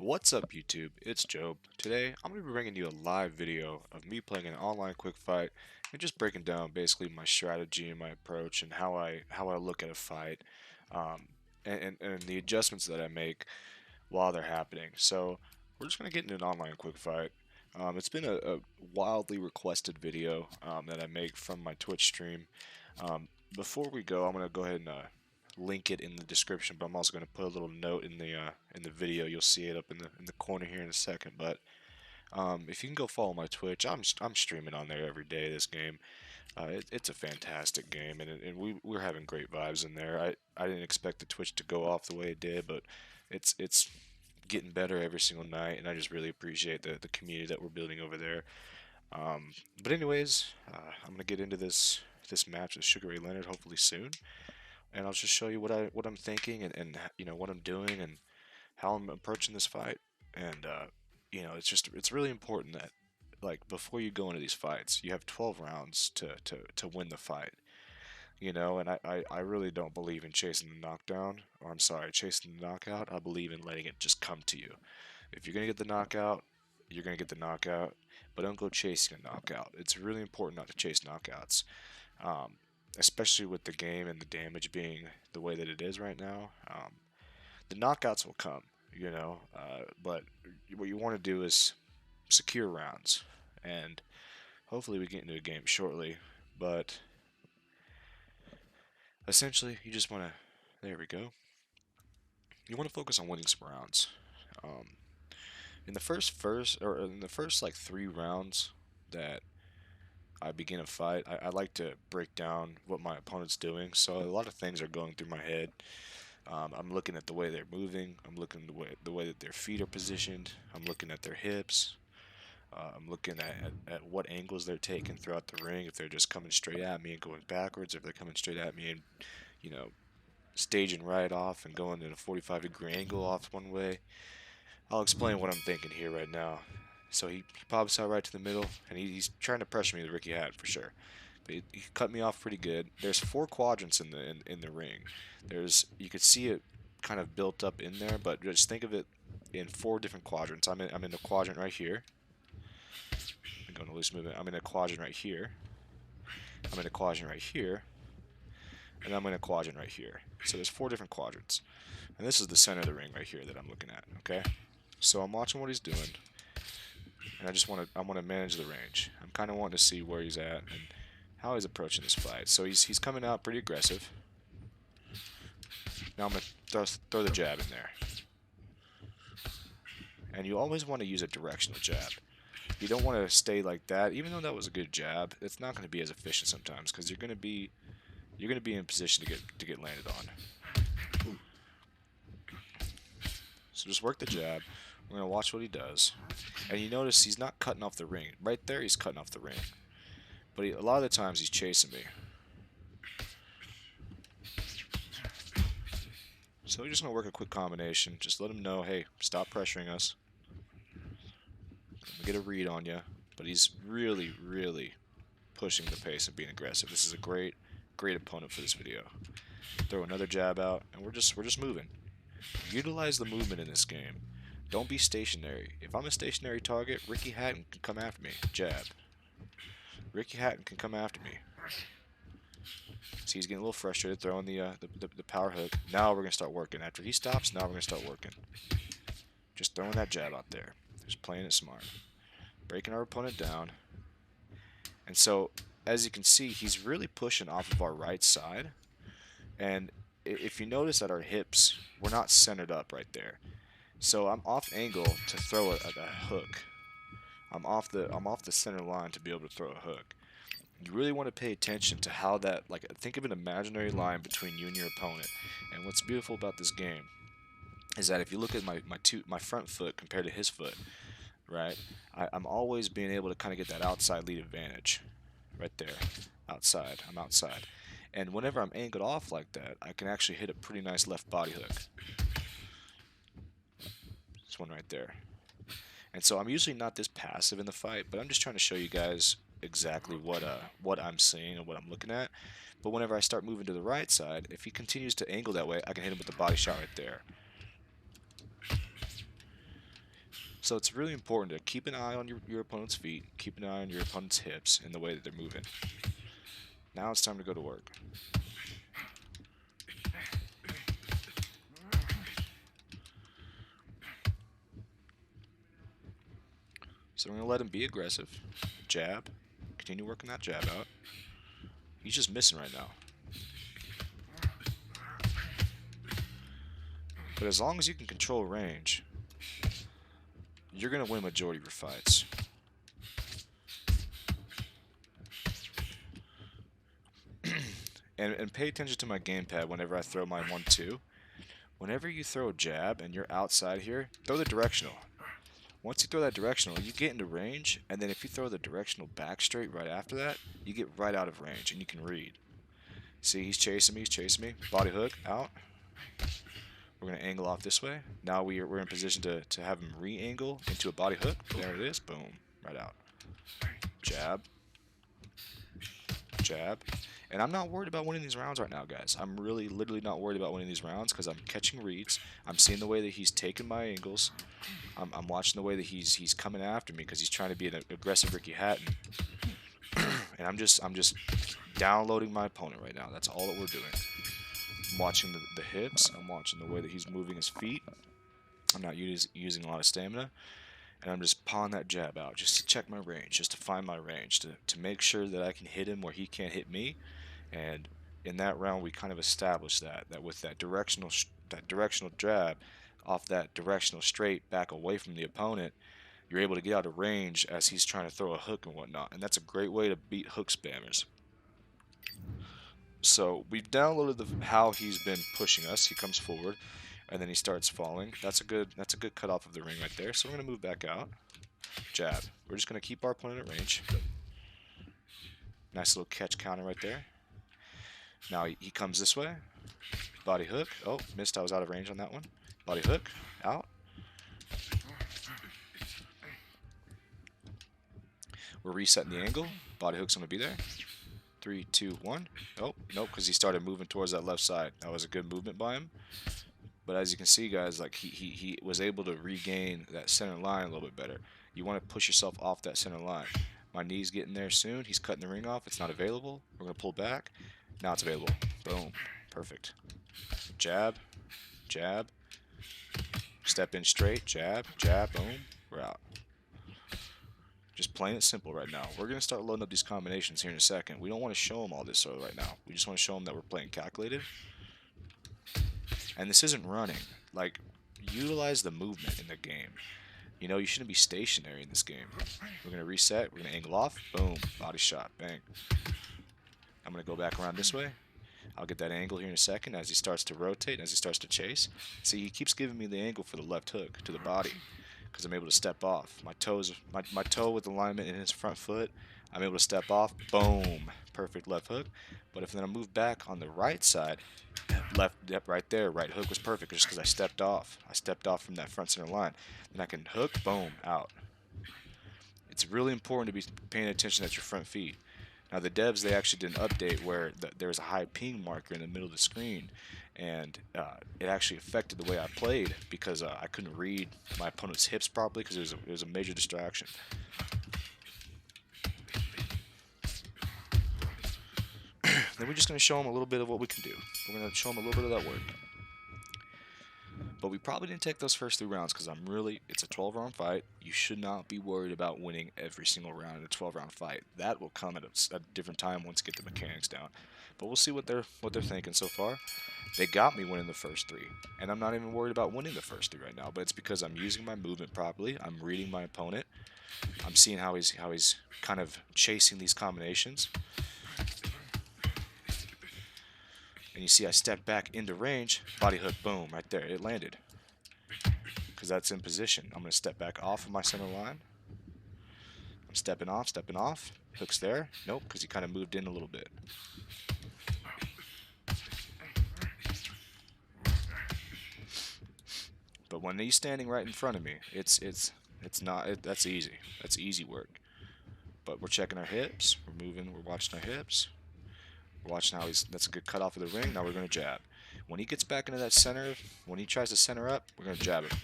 What's up YouTube? It's Job. Today I'm going to be bringing you a live video of me playing an online quick fight and just breaking down basically my strategy and my approach and how I look at a fight and the adjustments that I make while they're happening. So we're just going to get into an online quick fight. It's been a wildly requested video that I make from my Twitch stream. Before we go, I'm going to go ahead and link it in the description, but I'm also going to put a little note in the video. You'll see it up in the corner here in a second. But if you can go follow my Twitch, I'm streaming on there every day. This game, it's a fantastic game, and we're having great vibes in there. I didn't expect the Twitch to go off the way it did, but it's getting better every single night, and I just really appreciate the community that we're building over there. But anyways, I'm gonna get into this match with Sugar Ray Leonard hopefully soon, and I'll just show you what I'm thinking and you know what I'm doing and how I'm approaching this fight. And you know, it's really important that like before you go into these fights, you have 12 rounds to win the fight. You know, and I really don't believe in chasing the knockdown, or I'm sorry, chasing the knockout. I believe in letting it just come to you. If you're gonna get the knockout, you're gonna get the knockout, but don't go chasing a knockout. It's really important not to chase knockouts, um, especially with the game and the damage being the way that it is right now. The knockouts will come, you know, but what you want to do is secure rounds, and hopefully we get into a game shortly. But essentially, you just want to. There we go. You want to focus on winning some rounds. Um, in the first or in the first like 3 rounds that I begin a fight, I like to break down what my opponent's doing. So a lot of things are going through my head. I'm looking at the way they're moving. I'm looking at the way that their feet are positioned. I'm looking at their hips. I'm looking at what angles they're taking throughout the ring. If they're just coming straight at me and going backwards, if they're coming straight at me and you know staging right off and going in a 45-degree angle off one way. I'll explain what I'm thinking here right now. So he pops out right to the middle, and he's trying to pressure me with Ricky Hatton for sure. But he cut me off pretty good. There's 4 quadrants in the ring. You could see it kind of built up in there, but just think of it in 4 different quadrants. I'm in the quadrant right here. I'm going to loose movement. I'm in a quadrant right here. I'm in a quadrant right here, and I'm in a quadrant right here. So there's 4 different quadrants, and this is the center of the ring right here that I'm looking at. Okay, so I'm watching what he's doing, and I want to manage the range. I'm kind of wanting to see where he's at and how he's approaching this fight. So he's coming out pretty aggressive. Now I'm gonna throw the jab in there, and you always want to use a directional jab. You don't want to stay like that. Even though that was a good jab, it's not going to be as efficient sometimes because you're going to be in position to get landed on. So just work the jab. We're going to watch what he does. And you notice he's not cutting off the ring. Right there, he's cutting off the ring. But a lot of the times, he's chasing me. So we're just going to work a quick combination. Just let him know, hey, stop pressuring us. I'm going to get a read on you. But he's really, really pushing the pace and being aggressive. This is a great opponent for this video. Throw another jab out, and we're just moving. Utilize the movement in this game. Don't be stationary. If I'm a stationary target, Ricky Hatton can come after me. Jab. Ricky Hatton can come after me. See, he's getting a little frustrated, throwing the power hook. Now we're gonna start working. After he stops, now we're gonna start working. Just throwing that jab out there. Just playing it smart. Breaking our opponent down. And so, as you can see, he's really pushing off of our right side. And if you notice at our hips, we're not centered up right there. So I'm off angle to throw a hook. I'm off the center line to be able to throw a hook. You really want to pay attention to how that, like, think of an imaginary line between you and your opponent. And what's beautiful about this game is that if you look at my front foot compared to his foot, right? I'm always being able to kind of get that outside lead advantage, right there, outside. I'm outside. And whenever I'm angled off like that, I can actually hit a pretty nice left body hook. This one right there. And so I'm usually not this passive in the fight, but I'm just trying to show you guys exactly what I'm seeing and what I'm looking at. But whenever I start moving to the right side, if he continues to angle that way, I can hit him with the body shot right there. So it's really important to keep an eye on your opponent's feet, keep an eye on your opponent's hips and the way that they're moving. Now it's time to go to work. So we're going to let him be aggressive. Jab. Continue working that jab out. He's just missing right now. But as long as you can control range, you're going to win majority of your fights. And pay attention to my gamepad whenever I throw my 1-2. Whenever you throw a jab and you're outside here, throw the directional. Once you throw that directional, you get into range, and then if you throw the directional back straight right after that, you get right out of range, and you can read. See, he's chasing me, Body hook, out. We're going to angle off this way. Now we're in position to have him re-angle into a body hook. There it is, boom, right out. Jab. Jab. And I'm not worried about winning these rounds right now, guys. I'm really, literally not worried about winning these rounds because I'm catching reads. I'm seeing the way that he's taking my angles. I'm watching the way that he's coming after me because he's trying to be an aggressive Ricky Hatton. And I'm just downloading my opponent right now. That's all that we're doing. I'm watching the hips. I'm watching the way that he's moving his feet. I'm not using a lot of stamina. And I'm just pawing that jab out just to check my range, just to find my range, to make sure that I can hit him where he can't hit me. And in that round, we kind of established that with that directional jab off that directional straight back away from the opponent, you're able to get out of range as he's trying to throw a hook and whatnot. And that's a great way to beat hook spammers. So we've downloaded how he's been pushing us. He comes forward, and then he starts falling. That's a good cutoff of the ring right there. So we're gonna move back out. Jab. We're just gonna keep our opponent at range. Nice little catch counter right there. Now he comes this way. Body hook. Oh, missed. I was out of range on that one. Body hook. Out. We're resetting the angle. Body hook's gonna be there. 3, 2, 1. Oh, nope, because he started moving towards that left side. That was a good movement by him. But as you can see, guys, like he was able to regain that center line a little bit better. You want to push yourself off that center line. My knee's getting there soon. He's cutting the ring off. It's not available. We're going to pull back. Now it's available. Boom. Perfect. Jab. Jab. Step in straight. Jab. Jab. Boom. We're out. Just plain and simple right now. We're going to start loading up these combinations here in a second. We don't want to show them all this early right now. We just want to show them that we're playing calculated. And this isn't running. Like, utilize the movement in the game. You know, you shouldn't be stationary in this game. We're going to reset. We're going to angle off. Boom. Body shot. Bang. I'm going to go back around this way. I'll get that angle here in a second as he starts to rotate, as he starts to chase. See, he keeps giving me the angle for the left hook to the body because I'm able to step off. My toe with alignment in his front foot, I'm able to step off. Boom. Perfect left hook. But if then I move back on the right side, left, yep, right there, right hook was perfect just because I stepped off. I stepped off from that front center line. Then I can hook, boom, out. It's really important to be paying attention at your front feet. Now the devs, they actually did an update where there's a high ping marker in the middle of the screen, and it actually affected the way I played because I couldn't read my opponent's hips properly because it was a major distraction. Then we're just going to show them a little bit of what we can do. We're going to show them a little bit of that work. But we probably didn't take those first 3 rounds because it's a 12-round fight. You should not be worried about winning every single round in a 12-round fight. That will come at a different time once you get the mechanics down. But we'll see what they're thinking so far. They got me winning the first 3, and I'm not even worried about winning the first 3 right now. But it's because I'm using my movement properly. I'm reading my opponent. I'm seeing how he's kind of chasing these combinations. And you see I stepped back into range, body hook, boom, right there. It landed. Because that's in position. I'm going to step back off of my center line. I'm stepping off. Hook's there. Nope, because he kind of moved in a little bit. But when he's standing right in front of me, that's easy. That's easy work. But we're checking our hips. We're moving. We're watching our hips. Watching how that's a good cut off of the ring. Now we're going to jab. When he gets back into that center, when he tries to center up, we're going to jab it.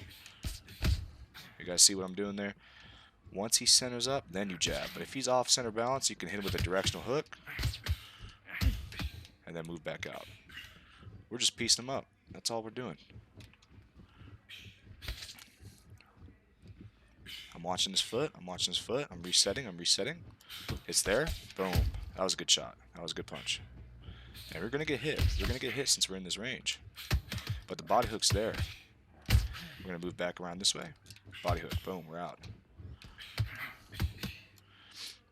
You guys see what I'm doing there? Once he centers up, then you jab. But if he's off center balance, you can hit him with a directional hook and then move back out. We're just piecing him up. That's all we're doing. I'm watching his foot. I'm watching his foot. I'm resetting. I'm resetting. It's there. Boom. That was a good shot. That was a good punch. And we're going to get hit. We're going to get hit since we're in this range. But the body hook's there. We're going to move back around this way. Body hook. Boom. We're out.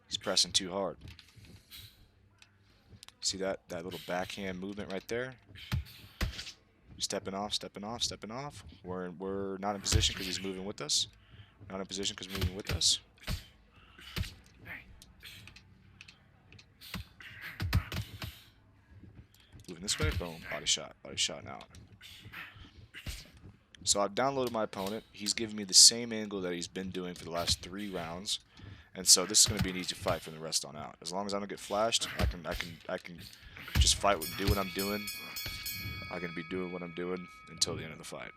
He's pressing too hard. See that little backhand movement right there? Stepping off, stepping off, stepping off. We're not in position because he's moving with us. Not in position because moving with us. Moving this way, boom, body shot and out. So I've downloaded my opponent. He's giving me the same angle that he's been doing for the last 3 rounds. And so this is going to be an easy fight from the rest on out. As long as I don't get flashed, I can just fight and do what I'm doing. I'm going to be doing what I'm doing until the end of the fight.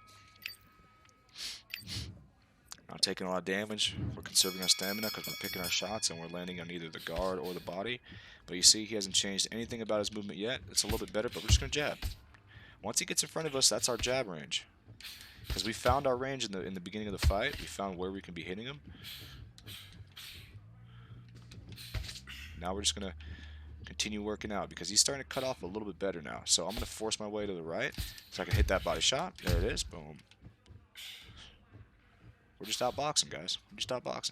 Not taking a lot of damage. We're conserving our stamina because we're picking our shots and we're landing on either the guard or the body. But you see, he hasn't changed anything about his movement yet. It's a little bit better, but we're just going to jab. Once he gets in front of us, that's our jab range. Because we found our range in the beginning of the fight. We found where we can be hitting him. Now we're just going to continue working out because he's starting to cut off a little bit better now. So I'm going to force my way to the right so I can hit that body shot. There it is. Boom. We're just outboxing, guys. We're just outboxing.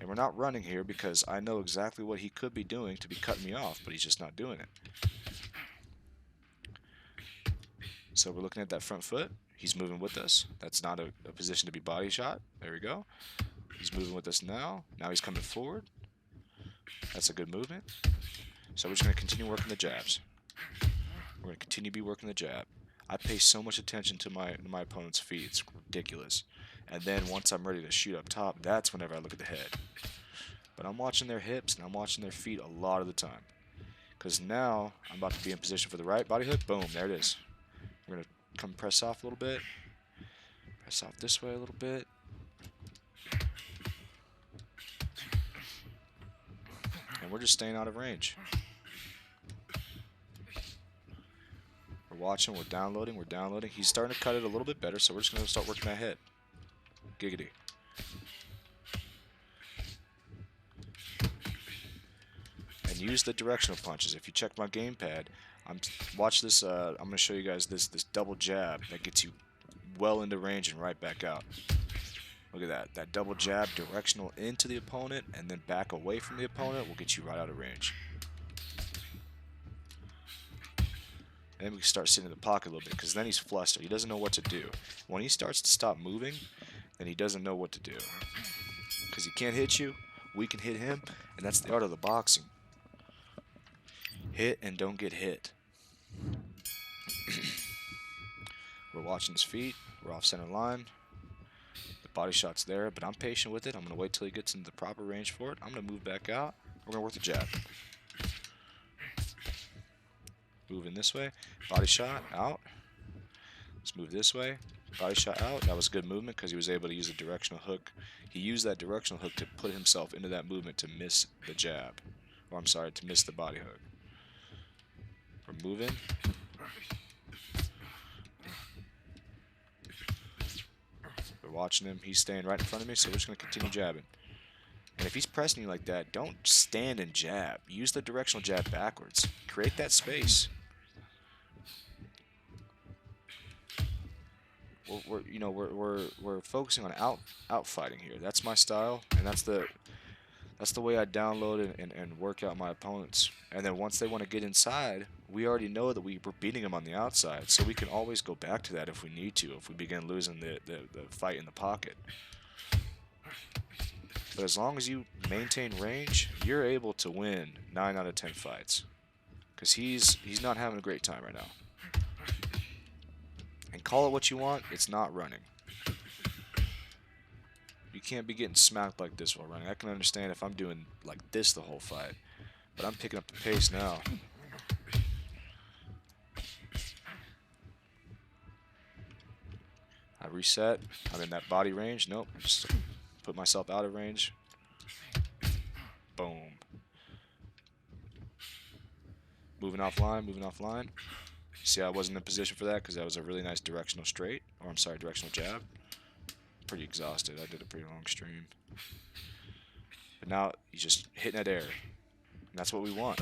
And we're not running here because I know exactly what he could be doing to be cutting me off, but he's just not doing it. So we're looking at that front foot. He's moving with us. That's not a position to be body shot. There we go. He's moving with us now. Now he's coming forward. That's a good movement. So we're just going to continue working the jabs. We're going to continue to be working the jab. I pay so much attention to my opponent's feet. It's ridiculous. And then once I'm ready to shoot up top, that's whenever I look at the head. But I'm watching their hips and I'm watching their feet a lot of the time. Because now I'm about to be in position for the right body hook. Boom, there it is. We're going to come press off a little bit. Press off this way a little bit. And we're just staying out of range. We're watching, we're downloading, we're downloading. He's starting to cut it a little bit better, so we're just going to start working that head. Giggity. And use the directional punches. If you check my gamepad, watch this. I'm going to show you guys this double jab that gets you well into range and right back out. Look at that. That double jab directional into the opponent and then back away from the opponent will get you right out of range. And then we can start sitting in the pocket a little bit because then he's flustered. He doesn't know what to do. When he starts to stop moving, then he doesn't know what to do. Because he can't hit you, we can hit him, and that's the art of the boxing. Hit and don't get hit. We're watching his feet. We're off center line. The body shot's there, but I'm patient with it. I'm going to wait till he gets into the proper range for it. I'm going to move back out. We're going to work the jab. Moving this way. Body shot, out. Let's move this way. Body shot out. That was a good movement because he was able to use a directional hook. He used that directional hook to put himself into that movement to miss the jab. Or I'm sorry, to miss the body hook. We're moving. We're watching him. He's staying right in front of me, so we're just going to continue jabbing. And if he's pressing you like that, don't stand and jab. Use the directional jab backwards. Create that space. We're focusing on out fighting here. That's my style, and that's the way I download and work out my opponents. And then once they want to get inside, we already know that we're beating them on the outside, so we can always go back to that if we need to, if we begin losing the fight in the pocket. But as long as you maintain range, you're able to win 9 out of 10 fights. Because he's not having a great time right now. And call it what you want, it's not running. You can't be getting smacked like this while running. I can understand if I'm doing like this the whole fight. But I'm picking up the pace now. I reset. I'm in that body range. Nope. Just put myself out of range. Boom. Moving offline, moving offline. See, I wasn't in position for that because that was a really nice directional straight. Or I'm sorry, directional jab. Pretty exhausted. I did a pretty long stream. But now he's just hitting that air. And that's what we want.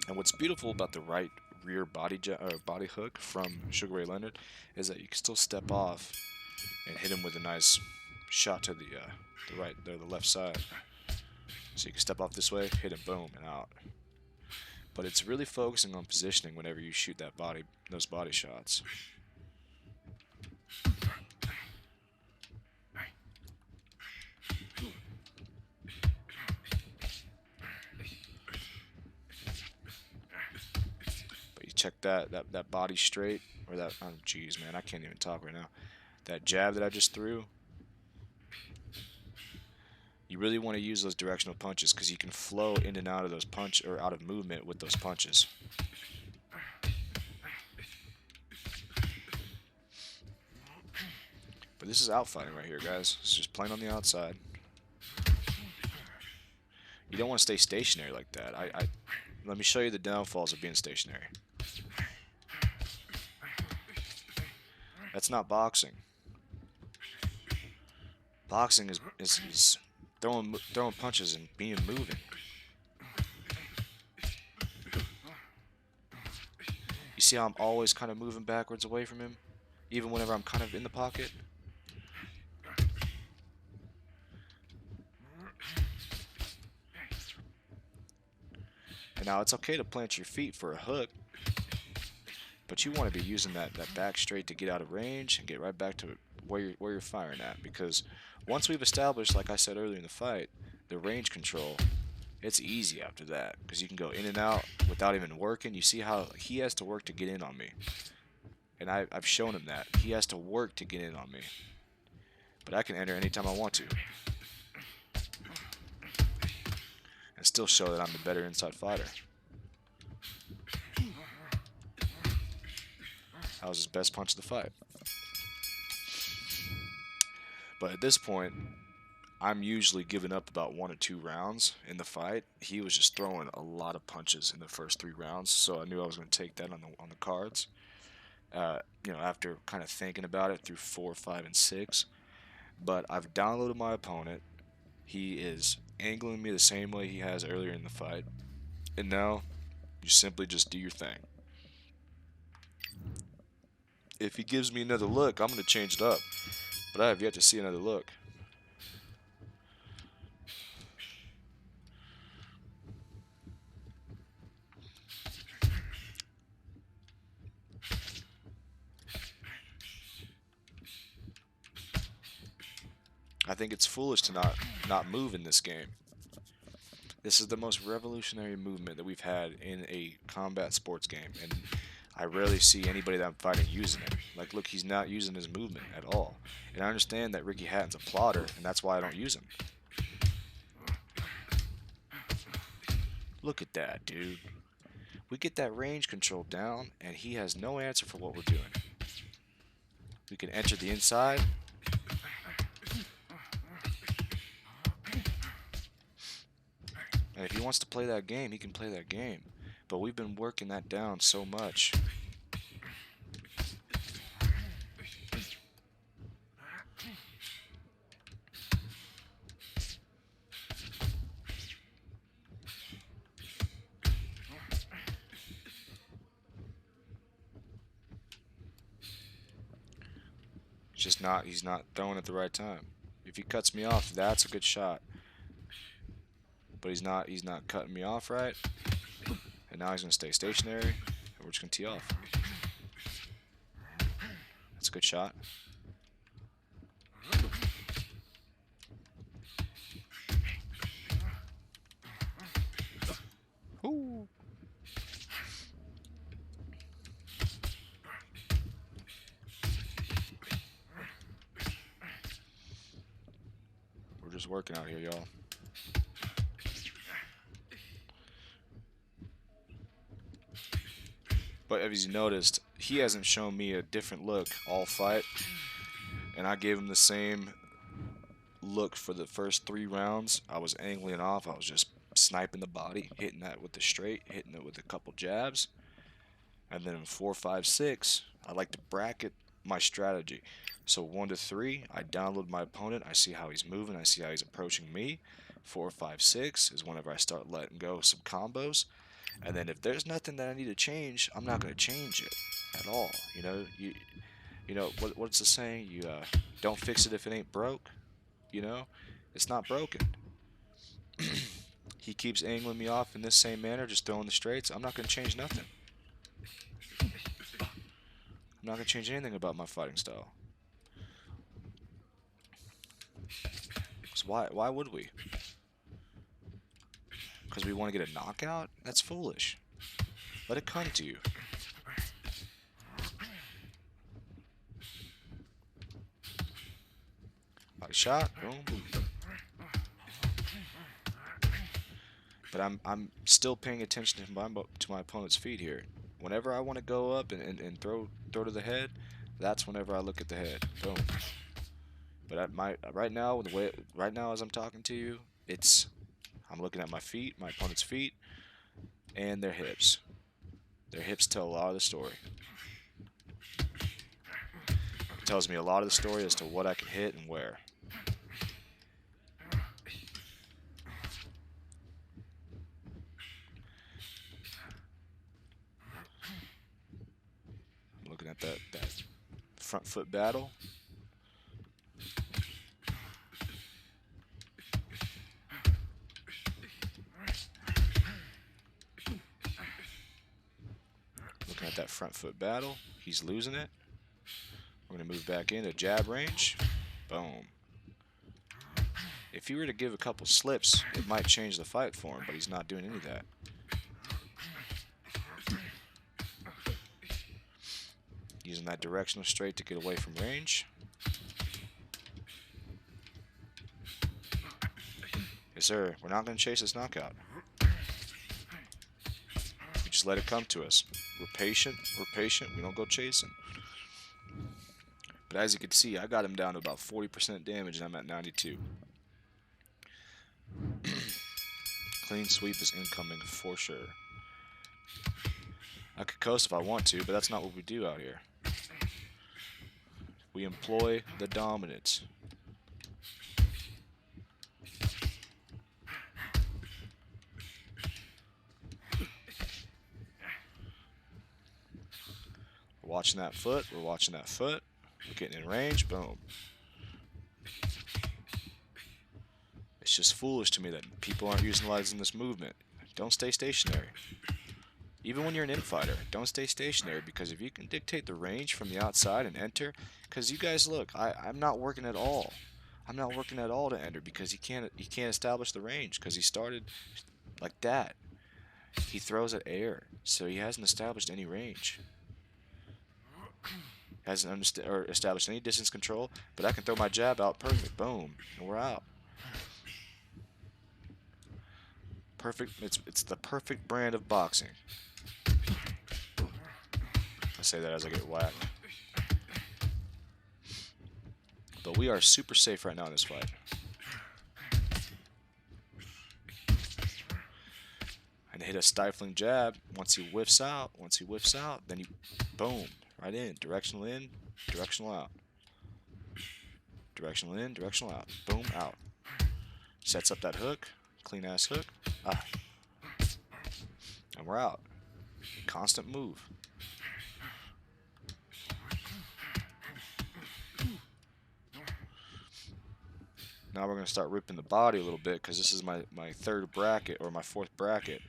And what's beautiful about the right rear body hook from Sugar Ray Leonard is that you can still step off and hit him with a nice shot to the left side. So you can step off this way, hit him, boom, and out. But it's really focusing on positioning whenever you shoot those body shots. Check that body straight, or that, oh geez man, I can't even talk right now. That jab that I just threw, you really want to use those directional punches because you can flow in and out of those or out of movement with those punches. But this is outfighting right here, guys. It's just playing on the outside. You don't want to stay stationary like that. Let me show you the downfalls of being stationary. That's not boxing. Boxing is throwing punches and being moving. You see how I'm always kind of moving backwards away from him, even whenever I'm kind of in the pocket. And now it's okay to plant your feet for a hook, but you want to be using that back straight to get out of range and get right back to where you're firing at. Because once we've established, like I said earlier in the fight, the range control, it's easy after that because you can go in and out without even working. You see how he has to work to get in on me, and I've shown him that he has to work to get in on me, but I can enter anytime I want to and still show that I'm the better inside fighter. That was his best punch of the fight. But at this point, I'm usually giving up about 1 or 2 rounds in the fight. He was just throwing a lot of punches in the first 3 rounds, so I knew I was going to take that on the cards. You know, after kind of thinking about it through 4, 5, and 6. But I've downloaded my opponent. He is angling me the same way he has earlier in the fight. And now, you simply just do your thing. If he gives me another look, I'm going to change it up. But I have yet to see another look. I think it's foolish to not move in this game. This is the most revolutionary movement that we've had in a combat sports game, and I rarely see anybody that I'm fighting using it. Like, look, he's not using his movement at all. And I understand that Ricky Hatton's a plotter, and that's why I don't use him. Look at that, dude. We get that range control down, and he has no answer for what we're doing. We can enter the inside. And if he wants to play that game, he can play that game. But we've been working that down so much. He's not throwing at the right time. If he cuts me off, that's a good shot. But he's not cutting me off right. And now he's going to stay stationary, and we're just going to tee off. That's a good shot. Ooh. We're just working out here, y'all. But But as you noticed, he hasn't shown me a different look all fight, and I gave him the same look for the first 3 rounds. I was angling off. I was just sniping the body, hitting that with the straight, hitting it with a couple jabs. And then in 4, 5, 6, I like to bracket my strategy. So 1 to 3, I download my opponent. I see how he's moving. I see how he's approaching me. 4, 5, 6 is whenever I start letting go some combos. And then if there's nothing that I need to change, I'm not going to change it at all. You know what's the saying? You don't fix it if it ain't broke. You know, it's not broken. He keeps angling me off in this same manner, just throwing the straights. I'm not going to change nothing. I'm not going to change anything about my fighting style. Why would we? Because we want to get a knockout? That's foolish. Let it come to you. Body shot. Boom, boom. But I'm still paying attention to my opponent's feet here. Whenever I want to go up and throw to the head, that's whenever I look at the head. Boom. But right now as I'm talking to you, I'm looking at my feet, my opponent's feet, and their hips. Their hips tell a lot of the story. It tells me a lot of the story as to what I can hit and where. I'm looking at that front foot battle. Looking at that front foot battle. He's losing it. We're going to move back into jab range. Boom. If he were to give a couple slips, it might change the fight for him, but he's not doing any of that. Using that directional straight to get away from range. Yes, sir. We're not going to chase this knockout. We just let it come to us. We're patient. We don't go chasing. But as you can see, I got him down to about 40% damage, and I'm at 92. Clean sweep is incoming for sure. I could coast if I want to, but that's not what we do out here. We employ the dominance. We're watching that foot. We're watching that foot. We're getting in range. Boom. It's just foolish to me that people aren't utilizing this movement. Don't stay stationary. Even when you're an infighter, don't stay stationary, because if you can dictate the range from the outside and enter, because you guys look, I'm not working at all. I'm not working at all to enter because he can't establish the range because he started like that. He throws at air, so he hasn't established any range. Hasn't established any distance control, but I can throw my jab out perfect. Boom, and we're out. Perfect. It's the perfect brand of boxing. I say that as I get whacked. But we are super safe right now in this fight. And hit a stifling jab. Once he whiffs out, then you, boom, right in. Directional in, directional out. Directional in, directional out. Boom, out. Sets up that hook. Clean ass hook. Ah. And we're out. Constant move. Now we're going to start ripping the body a little bit because this is my third bracket, or my fourth bracket.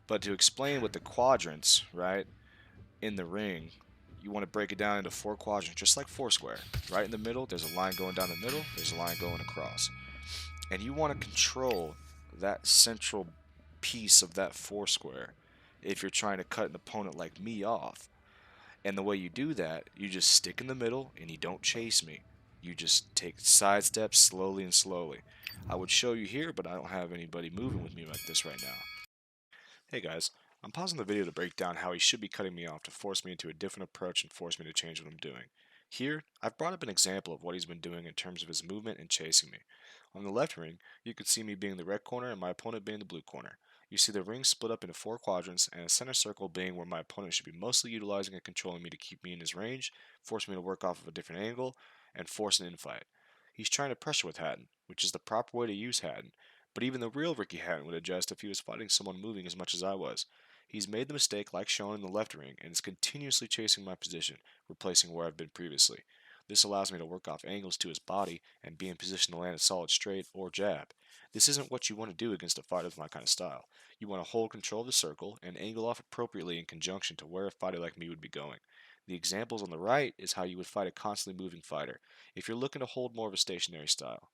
But to explain what the quadrants, right, in the ring, you want to break it down into 4 quadrants, just like Foursquare. Right in the middle, there's a line going down the middle, there's a line going across. And you want to control that central piece of that Foursquare if you're trying to cut an opponent like me off. And the way you do that, you just stick in the middle and you don't chase me. You just take side steps slowly and slowly. I would show you here, but I don't have anybody moving with me like this right now. Hey guys, I'm pausing the video to break down how he should be cutting me off to force me into a different approach and force me to change what I'm doing. Here, I've brought up an example of what he's been doing in terms of his movement and chasing me. On the left ring, you could see me being the red corner and my opponent being the blue corner. You see the ring split up into 4 quadrants and a center circle being where my opponent should be mostly utilizing and controlling me to keep me in his range, force me to work off of a different angle, and force an infight. He's trying to pressure with Hatton, which is the proper way to use Hatton, but even the real Ricky Hatton would adjust if he was fighting someone moving as much as I was. He's made the mistake like shown in the left ring and is continuously chasing my position, replacing where I've been previously. This allows me to work off angles to his body and be in position to land a solid straight or jab. This isn't what you want to do against a fighter with my kind of style. You want to hold control of the circle and angle off appropriately in conjunction to where a fighter like me would be going. The examples on the right is how you would fight a constantly moving fighter, if you're looking to hold more of a stationary style.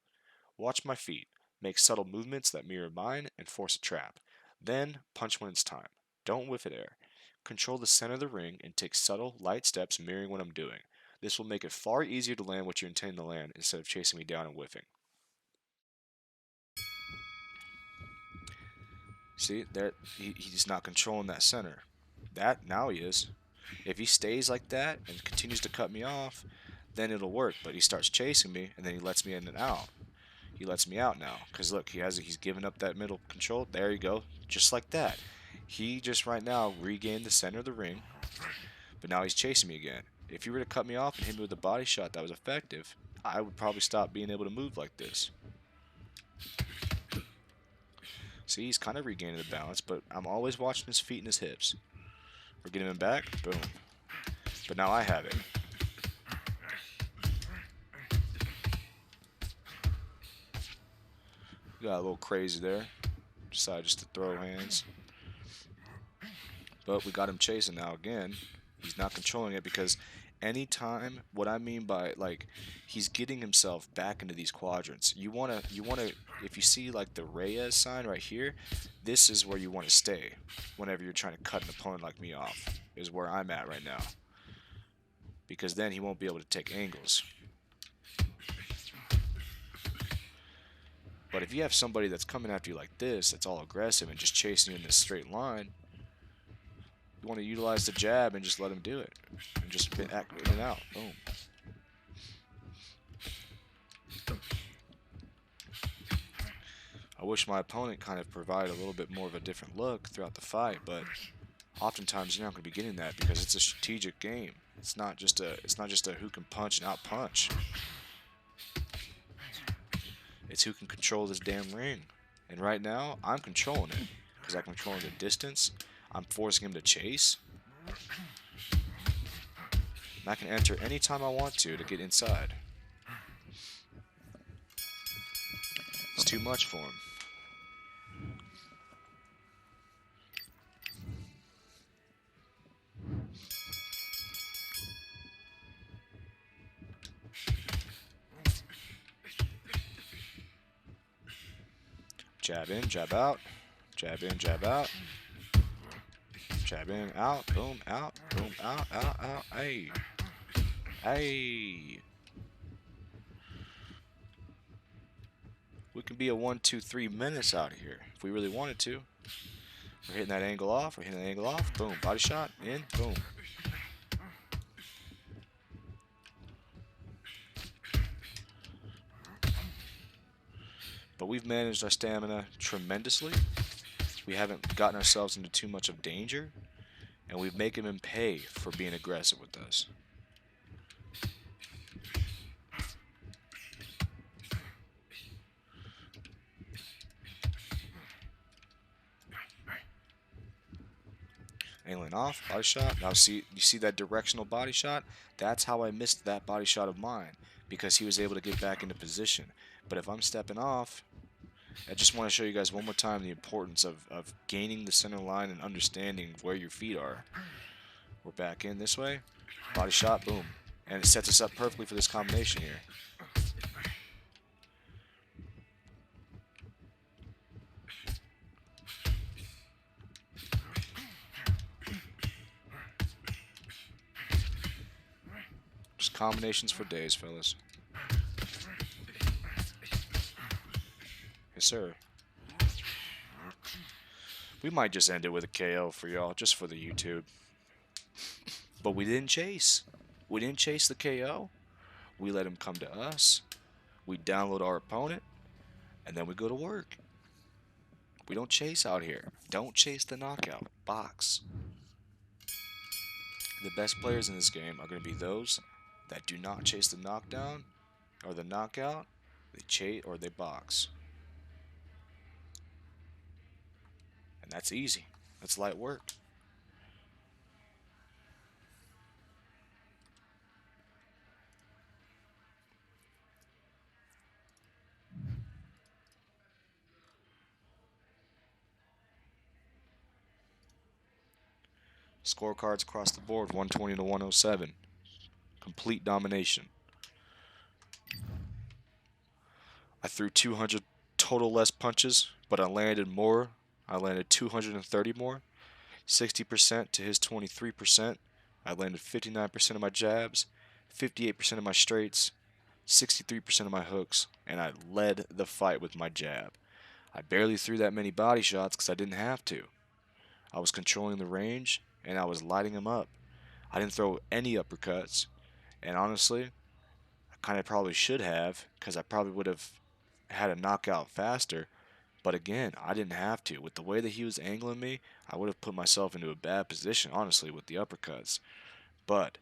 Watch my feet, make subtle movements that mirror mine, and force a trap. Then, punch when it's time. Don't whiff at air. Control the center of the ring and take subtle, light steps mirroring what I'm doing. This will make it far easier to land what you're intending to land instead of chasing me down and whiffing. See, there he's not controlling that center. That, now he is. If he stays like that and continues to cut me off, then it'll work. But he starts chasing me, and then he lets me in and out. He lets me out now because look, he's given up that middle control. There you go, just like that. He just right now regained the center of the ring, but now he's chasing me again. If he were to cut me off and hit me with a body shot that was effective, I would probably stop being able to move like this. See, he's kind of regaining the balance, but I'm always watching his feet and his hips. We're getting him back, boom. But now I have it. Got a little crazy there. Decided just to throw hands. But we got him chasing now again. He's not controlling it because anytime, what I mean by, like, he's getting himself back into these quadrants. You wanna, if you see like the Reyes sign right here, this is where you want to stay whenever you're trying to cut an opponent like me off, is where I'm at right now. Because then he won't be able to take angles. But if you have somebody that's coming after you like this, that's all aggressive and just chasing you in this straight line, you want to utilize the jab and just let him do it. And just act in and out. Boom. I wish my opponent kind of provided a little bit more of a different look throughout the fight, but oftentimes you're not going to be getting that because it's a strategic game. It's not just a who can punch and out punch. It's who can control this damn ring. And right now, I'm controlling it. Because I'm controlling the distance. I'm forcing him to chase. And I can enter anytime I want to get inside. It's too much for him. Jab in, jab out. Jab in, jab out. Jab in, out, boom, out, out. Hey. Hey. We can be a 1, 2, 3 minutes out of here if we really wanted to. We're hitting that angle off, boom, body shot, in, boom. But we've managed our stamina tremendously. We haven't gotten ourselves into too much of danger, and we've made him pay for being aggressive with us. Angling off, body shot. Now you see that directional body shot? That's how I missed that body shot of mine, because he was able to get back into position. But if I'm stepping off, I just want to show you guys one more time the importance of gaining the center line and understanding where your feet are. We're back in this way. Body shot, boom. And it sets us up perfectly for this combination here. Just combinations for days, fellas. Yes, sir. We might just end it with a KO for y'all, just for the YouTube. But we didn't chase. We didn't chase the KO. We let him come to us. We download our opponent, and then we go to work. We don't chase out here. Don't chase the knockout. Box. The best players in this game are going to be those that do not chase the knockdown or the knockout. They chase or they box. And that's easy. That's light work. Scorecards across the board, 120 to 107. Complete domination. I threw 200 total less punches, but I landed more. I landed 230 more. 60% to his 23%. I landed 59% of my jabs, 58% of my straights, 63% of my hooks, and I led the fight with my jab. I barely threw that many body shots because I didn't have to. I was controlling the range, and I was lighting them up. I didn't throw any uppercuts, and honestly, I kind of probably should have, because I probably would have had a knockout faster. But again, I didn't have to. With the way that he was angling me, I would have put myself into a bad position, honestly, with the uppercuts. But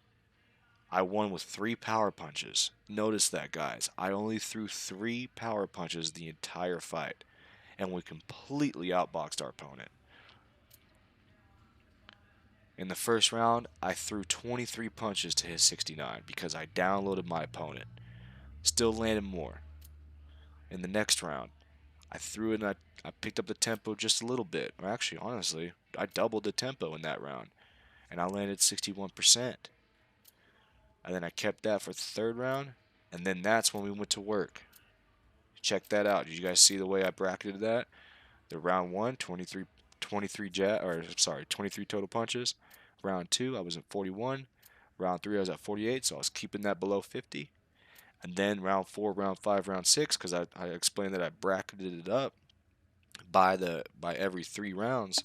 I won with 3 power punches. Notice that, guys. I only threw 3 power punches the entire fight, and we completely outboxed our opponent. In the first round, I threw 23 punches to his 69 because I downloaded my opponent. Still landed more. In the next round, I threw it and I picked up the tempo just a little bit. Or actually, honestly, I doubled the tempo in that round. And I landed 61%. And then I kept that for the third round. And then that's when we went to work. Check that out. Did you guys see the way I bracketed that? The round 1, 23 total punches. Round 2, I was at 41. Round 3, I was at 48, so I was keeping that below 50. And then round 4, round 5, round 6, because I explained that I bracketed it up by every 3 rounds.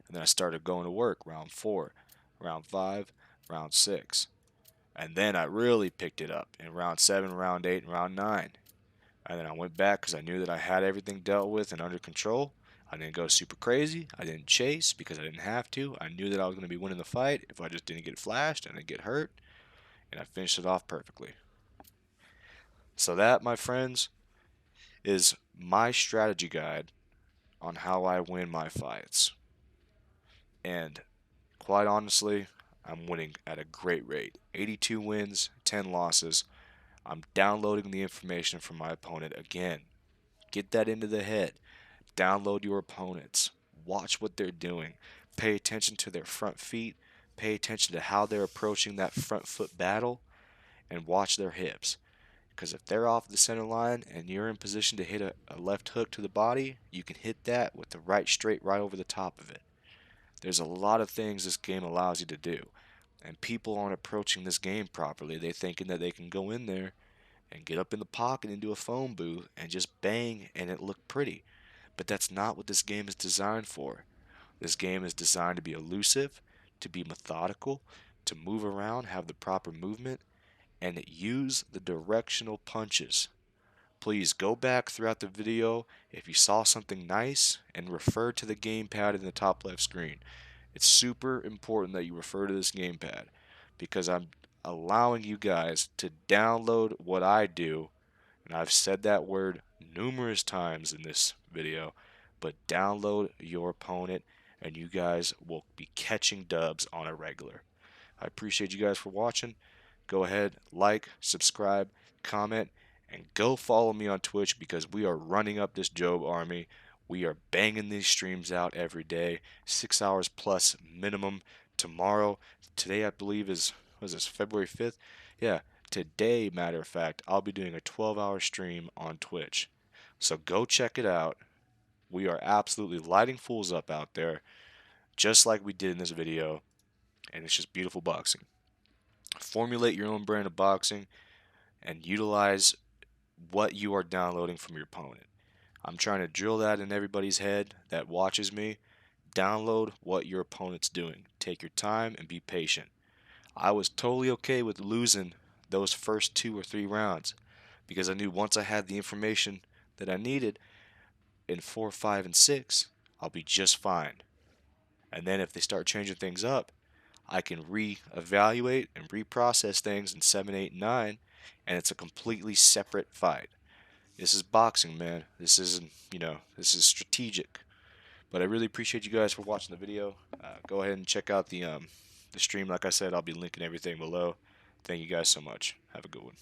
And then I started going to work. Round 4, round 5, round 6. And then I really picked it up in round 7, round 8, and round 9. And then I went back because I knew that I had everything dealt with and under control. I didn't go super crazy. I didn't chase because I didn't have to. I knew that I was going to be winning the fight if I just didn't get flashed and didn't get hurt. And I finished it off perfectly. So that, my friends, is my strategy guide on how I win my fights. And quite honestly, I'm winning at a great rate. 82 wins, 10 losses. I'm downloading the information from my opponent again. Get that into the head. Download your opponents. Watch what they're doing. Pay attention to their front feet. Pay attention to how they're approaching that front foot battle. And watch their hips. Because if they're off the center line and you're in position to hit a left hook to the body, you can hit that with the right straight right over the top of it. There's a lot of things this game allows you to do. And people aren't approaching this game properly. They're thinking that they can go in there and get up in the pocket into a phone booth and just bang and it look pretty. But that's not what this game is designed for. This game is designed to be elusive, to be methodical, to move around, have the proper movement, and use the directional punches. Please go back throughout the video if you saw something nice and refer to the gamepad in the top left screen. It's super important that you refer to this gamepad because I'm allowing you guys to download what I do, and I've said that word numerous times in this video, but download your opponent and you guys will be catching dubs on a regular. I appreciate you guys for watching. Go ahead, like, subscribe, comment, and go follow me on Twitch because we are running up this Job army. We are banging these streams out every day, 6 hours plus minimum. Today I believe was this February 5th? Yeah, today, matter of fact, I'll be doing a 12-hour stream on Twitch. So go check it out. We are absolutely lighting fools up out there, just like we did in this video, and it's just beautiful boxing. Formulate your own brand of boxing and utilize what you are downloading from your opponent. I'm trying to drill that in everybody's head that watches me. download what your opponent's doing. Take your time and be patient. I was totally okay with losing those first 2 or 3 rounds because I knew once I had the information that I needed in 4, 5, and 6, I'll be just fine. And then if they start changing things up, I can re-evaluate and reprocess things in 7, 8, and 9, and it's a completely separate fight. This is boxing, man. This isn't, this is strategic. But I really appreciate you guys for watching the video. Go ahead and check out the stream. Like I said, I'll be linking everything below. Thank you guys so much. Have a good one.